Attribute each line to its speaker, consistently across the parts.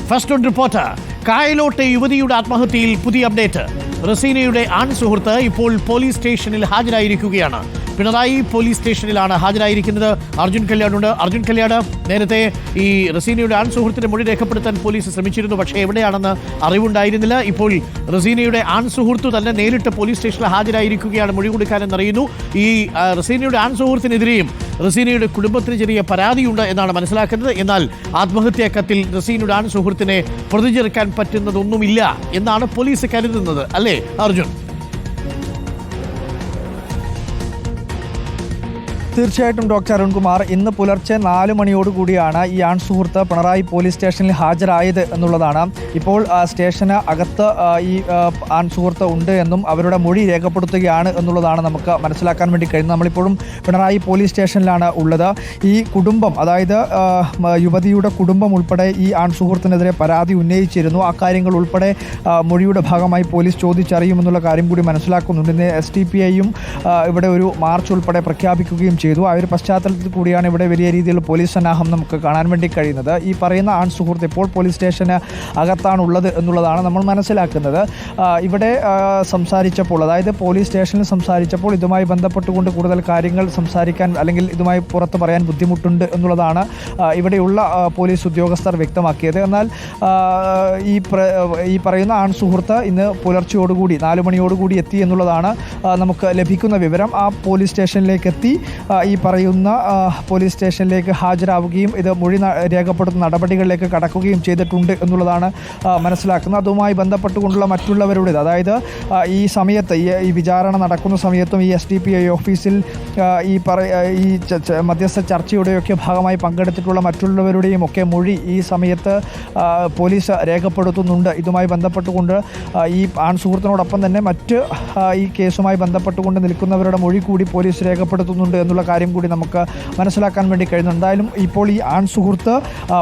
Speaker 1: First on reporter. കായലോട്ടെ യുവതിയുടെ ആത്മഹത്യയിൽ പുതിയ update. റസീനയുടെ ആൺ സുഹൃത്ത് ഇപ്പോൾ പോലീസ് സ്റ്റേഷനിൽ ഹാജരായിരിക്കുകയാണ്. പിണറായി പോലീസ് സ്റ്റേഷനിലാണ് ഹാജരായിരിക്കുന്നത്. അർജുൻ കല്യാണുണ്ട്. അർജുൻ കല്യാട്, നേരത്തെ ഈ റസീനയുടെ ആൺ സുഹൃത്തിന്റെ മൊഴി രേഖപ്പെടുത്താൻ പോലീസ് ശ്രമിച്ചിരുന്നു, പക്ഷേ എവിടെയാണെന്ന് അറിവുണ്ടായിരുന്നില്ല. ഇപ്പോൾ റസീനയുടെ ആൺ സുഹൃത്തു തന്നെ നേരിട്ട് പോലീസ് സ്റ്റേഷനിൽ ഹാജരായിരിക്കുകയാണ് മൊഴി കൊടുക്കാനെന്നറിയുന്നു. ഈ റസീനയുടെ ആൺ സുഹൃത്തിനെതിരെയും റസീനയുടെ കുടുംബത്തിന് ചെറിയ പരാതിയുണ്ട് എന്നാണ് മനസ്സിലാക്കുന്നത്. എന്നാൽ ആത്മഹത്യാ കത്തിൽ റസീനയുടെ ആൺ സുഹൃത്തിനെ പ്രതി ചേർക്കാൻ പറ്റുന്നതൊന്നുമില്ല എന്നാണ് പോലീസ് കരുതുന്നത്, അല്ലേ അർജുൻ?
Speaker 2: തീർച്ചയായിട്ടും ഡോക്ടർ അരുൺകുമാർ, ഇന്ന് പുലർച്ചെ 4 മണിയോടുകൂടിയാണ് ഈ ആൺ സുഹൃത്ത് പിണറായി പോലീസ് സ്റ്റേഷനിൽ ഹാജരായത് എന്നുള്ളതാണ്. ഇപ്പോൾ സ്റ്റേഷന് അകത്ത് ഈ ആൺ സുഹൃത്ത് ഉണ്ട് എന്നും അവരുടെ മൊഴി രേഖപ്പെടുത്തുകയാണ് എന്നുള്ളതാണ് നമുക്ക് മനസ്സിലാക്കാൻ വേണ്ടി കഴിയുന്നത്. നമ്മളിപ്പോഴും പിണറായി പോലീസ് സ്റ്റേഷനിലാണ് ഉള്ളത്. ഈ കുടുംബം, അതായത് യുവതിയുടെ കുടുംബം ഉൾപ്പെടെ ഈ ആൺ സുഹൃത്തിനെതിരെ പരാതി ഉന്നയിച്ചിരുന്നു. ആ കാര്യങ്ങൾ ഉൾപ്പെടെ മൊഴിയുടെ ഭാഗമായി പോലീസ് ചോദിച്ചറിയുമെന്നുള്ള കാര്യം കൂടി മനസ്സിലാക്കുന്നുണ്ട്. ഇന്ന് SDPIയും ഇവിടെ ഒരു മാർച്ച് ഉൾപ്പെടെ പ്രഖ്യാപിക്കുകയും ചെയ്തു. ആ ഒരു പശ്ചാത്തലത്തിൽ കൂടിയാണ് ഇവിടെ വലിയ രീതിയിൽ പോലീസ് സന്നാഹം നമുക്ക് കാണാൻ വേണ്ടി കഴിയുന്നത്. ഈ പറയുന്ന ആൺ സുഹൃത്ത് ഇപ്പോൾ പോലീസ് സ്റ്റേഷന് അകത്താണുള്ളത് എന്നുള്ളതാണ് നമ്മൾ മനസ്സിലാക്കുന്നത്. ഇവിടെ സംസാരിച്ചപ്പോൾ, അതായത് പോലീസ് സ്റ്റേഷനിൽ സംസാരിച്ചപ്പോൾ ഇതുമായി ബന്ധപ്പെട്ടുകൊണ്ട് കൂടുതൽ കാര്യങ്ങൾ സംസാരിക്കാൻ അല്ലെങ്കിൽ ഇതുമായി പുറത്ത് പറയാൻ ബുദ്ധിമുട്ടുണ്ട് എന്നുള്ളതാണ് ഇവിടെയുള്ള പോലീസ് ഉദ്യോഗസ്ഥർ വ്യക്തമാക്കിയത്. എന്നാൽ ഈ പറയുന്ന ആൺ സുഹൃത്ത് ഇന്ന് പുലർച്ചയോടുകൂടി 4 മണിയോടുകൂടി എത്തി എന്നുള്ളതാണ് നമുക്ക് ലഭിക്കുന്ന വിവരം. ആ പോലീസ് സ്റ്റേഷനിലേക്ക് എത്തി ഈ പറയുന്ന പോലീസ് സ്റ്റേഷനിലേക്ക് ഹാജരാവുകയും ഇത് മൊഴി രേഖപ്പെടുത്തുന്ന നടപടികളിലേക്ക് കടക്കുകയും ചെയ്തിട്ടുണ്ട് എന്നുള്ളതാണ് മനസ്സിലാക്കുന്നത്. അതുമായി ബന്ധപ്പെട്ടുകൊണ്ടുള്ള മറ്റുള്ളവരുടെ, അതായത് ഈ സമയത്ത് ഈ വിചാരണ നടക്കുന്ന സമയത്തും ഈ SDPI ഓഫീസിൽ ഈ മധ്യസ്ഥ ചർച്ചയുടെയൊക്കെ ഭാഗമായി പങ്കെടുത്തിട്ടുള്ള മറ്റുള്ളവരുടെയും ഒക്കെ മൊഴി ഈ സമയത്ത് പോലീസ് രേഖപ്പെടുത്തുന്നുണ്ട്. ഇതുമായി ബന്ധപ്പെട്ടുകൊണ്ട് ഈ ആൺ സുഹൃത്തിനോടൊപ്പം തന്നെ മറ്റ് ഈ കേസുമായി ബന്ധപ്പെട്ടുകൊണ്ട് നിൽക്കുന്നവരുടെ മൊഴി കൂടി പോലീസ് രേഖപ്പെടുത്തുന്നുണ്ട് എന്നുള്ള കാര്യം കൂടി നമുക്ക് മനസ്സിലാക്കാൻ വേണ്ടി കഴിയുന്നു. എന്തായാലും ഇപ്പോൾ ഈ ആൺ സുഹൃത്ത്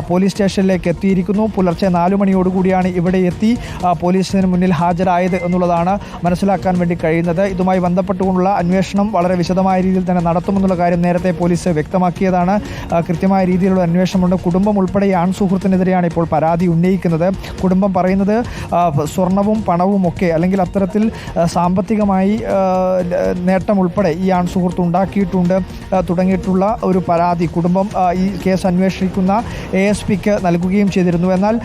Speaker 2: പോലീസ് സ്റ്റേഷനിലേക്ക് എത്തിയിരിക്കുന്നു. പുലർച്ചെ 4 മണിയോടുകൂടിയാണ് ഇവിടെ എത്തി പോലീസിന് മുന്നിൽ ഹാജരായത് എന്നുള്ളതാണ് മനസ്സിലാക്കാൻ വേണ്ടി കഴിയുന്നത്. ഇതുമായി ബന്ധപ്പെട്ടുകൊണ്ടുള്ള അന്വേഷണം വളരെ വിശദമായ രീതിയിൽ തന്നെ നടത്തുമെന്നുള്ള കാര്യം നേരത്തെ പോലീസ് വ്യക്തമാക്കിയതാണ്. കൃത്യമായ രീതിയിലുള്ള അന്വേഷണമുണ്ട്. കുടുംബം ഉൾപ്പെടെ ഈ ആൺ സുഹൃത്തിനെതിരെയാണ് ഇപ്പോൾ പരാതി ഉന്നയിക്കുന്നത്. കുടുംബം പറയുന്നത് സ്വർണവും പണവും ഒക്കെ, അല്ലെങ്കിൽ അത്തരത്തിൽ സാമ്പത്തികമായി നേട്ടം ഉൾപ്പെടെ ഈ ആൺ സുഹൃത്ത് ഉണ്ടാക്കിയിട്ടുണ്ട് തുടങ്ങിയിട്ടുള്ള ഒരു പരാതി കുടുംബം ഈ കേസ് അന്വേഷിക്കുന്ന ASPക്ക് നൽകുകയും ചെയ്തിരുന്നു. എന്നാൽ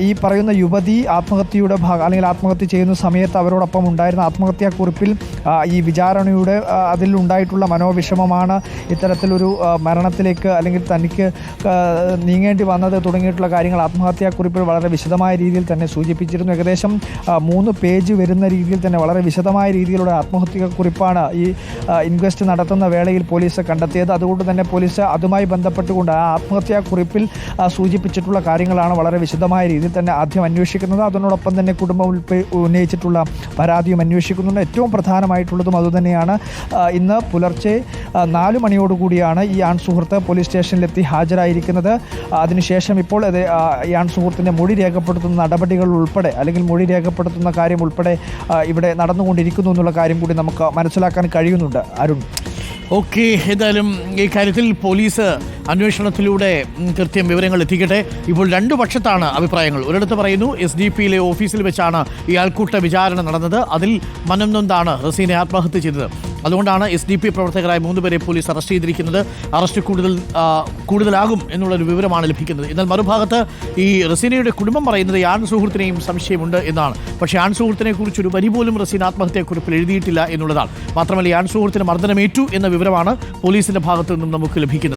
Speaker 2: ഈ പറയുന്ന യുവതി ആത്മഹത്യയുടെ അല്ലെങ്കിൽ ആത്മഹത്യ ചെയ്യുന്ന സമയത്ത് അവരോടൊപ്പം ഉണ്ടായിരുന്ന ആത്മഹത്യാക്കുറിപ്പിൽ ഈ വിചാരണയുടെ അതിലുണ്ടായിട്ടുള്ള മനോവിഷമമാണ് ഇത്തരത്തിലൊരു മരണത്തിലേക്ക് അല്ലെങ്കിൽ തനിക്ക് നീങ്ങേണ്ടി വന്നത് തുടങ്ങിയിട്ടുള്ള കാര്യങ്ങൾ ആത്മഹത്യാക്കുറിപ്പിൽ വളരെ വിശദമായ രീതിയിൽ തന്നെ സൂചിപ്പിച്ചിരുന്നു. ഏകദേശം 3 പേജ് വരുന്ന രീതിയിൽ തന്നെ വളരെ വിശദമായ രീതിയിലുള്ള ആത്മഹത്യാക്കുറിപ്പാണ് ഈ ഇൻക്വസ്റ്റ് നടത്തുന്ന വേളയിൽ പോലീസ് കണ്ടെത്തിയത്. അതുകൊണ്ട് തന്നെ പോലീസ് അതുമായി ബന്ധപ്പെട്ടുകൊണ്ട് ആ ആത്മഹത്യാക്കുറിപ്പിൽ സൂചിപ്പിച്ചിട്ടുള്ള കാര്യങ്ങളാണ് വളരെ വിശദമായ രീതിയിൽ തന്നെ ആദ്യം അന്വേഷിക്കുന്നത്. അതിനോടൊപ്പം തന്നെ കുടുംബം ഉന്നയിച്ചിട്ടുള്ള പരാതിയും അന്വേഷിക്കുന്നുണ്ട്. ഏറ്റവും പ്രധാനമായിട്ടുള്ളതും അതുതന്നെയാണ്. ഇന്ന് പുലർച്ചെ 4 മണിയോടുകൂടിയാണ് ഈ ആൺ സുഹൃത്ത് പോലീസ് സ്റ്റേഷനിലെത്തി ഹാജരായിരിക്കുന്നത്. അതിനുശേഷം ഇപ്പോൾ ഈ ആൺ സുഹൃത്തിൻ്റെ മൊഴി രേഖപ്പെടുത്തുന്ന നടപടികൾ ഉൾപ്പെടെ, അല്ലെങ്കിൽ മൊഴി രേഖപ്പെടുത്തുന്ന കാര്യം ഉൾപ്പെടെ ഇവിടെ നടന്നുകൊണ്ടിരിക്കുന്നു എന്നുള്ള കാര്യം കൂടി നമുക്ക് മനസ്സിലാക്കാൻ കഴിയുന്നുണ്ട്. അരുൺ,
Speaker 1: ഓക്കെ, എന്തായാലും ഈ കാര്യത്തിൽ പോലീസ് അന്വേഷണത്തിലൂടെ കൃത്യം വിവരങ്ങൾ എത്തിക്കട്ടെ. ഇപ്പോൾ 2 പക്ഷത്താണ് അഭിപ്രായങ്ങൾ. ഒരിടത്ത് പറയുന്നു SDPയിലെ ഓഫീസിൽ വെച്ചാണ് ഈ ആൾക്കൂട്ട വിചാരണ നടന്നത്, അതിൽ മനം നൊന്താണ് റസീനെ ആത്മഹത്യ ചെയ്തത്. അതുകൊണ്ടാണ് SDP പ്രവർത്തകരായ 3 പേരെ പോലീസ് അറസ്റ്റ് ചെയ്തിരിക്കുന്നത്. അറസ്റ്റ് കൂടുതലാകും എന്നുള്ളൊരു വിവരമാണ് ലഭിക്കുന്നത്. എന്നാൽ മറുഭാഗത്ത് ഈ റസീനയുടെ കുടുംബം പറയുന്നത് ഈ ആൺ സുഹൃത്തിനെയും സംശയമുണ്ട് എന്നാണ്. പക്ഷേ ആൺ സുഹൃത്തിനെ കുറിച്ചൊരു വരി പോലും റസീന ആത്മഹത്യാക്കുറിപ്പിൽ എഴുതിയിട്ടില്ല എന്നുള്ളതാണ്. മാത്രമല്ല ഈ ആൺ സുഹൃത്തിന് മർദ്ദനമേറ്റു എന്ന വിവരമാണ് പോലീസിന്റെ ഭാഗത്തു നിന്നും നമുക്ക് ലഭിക്കുന്നത്.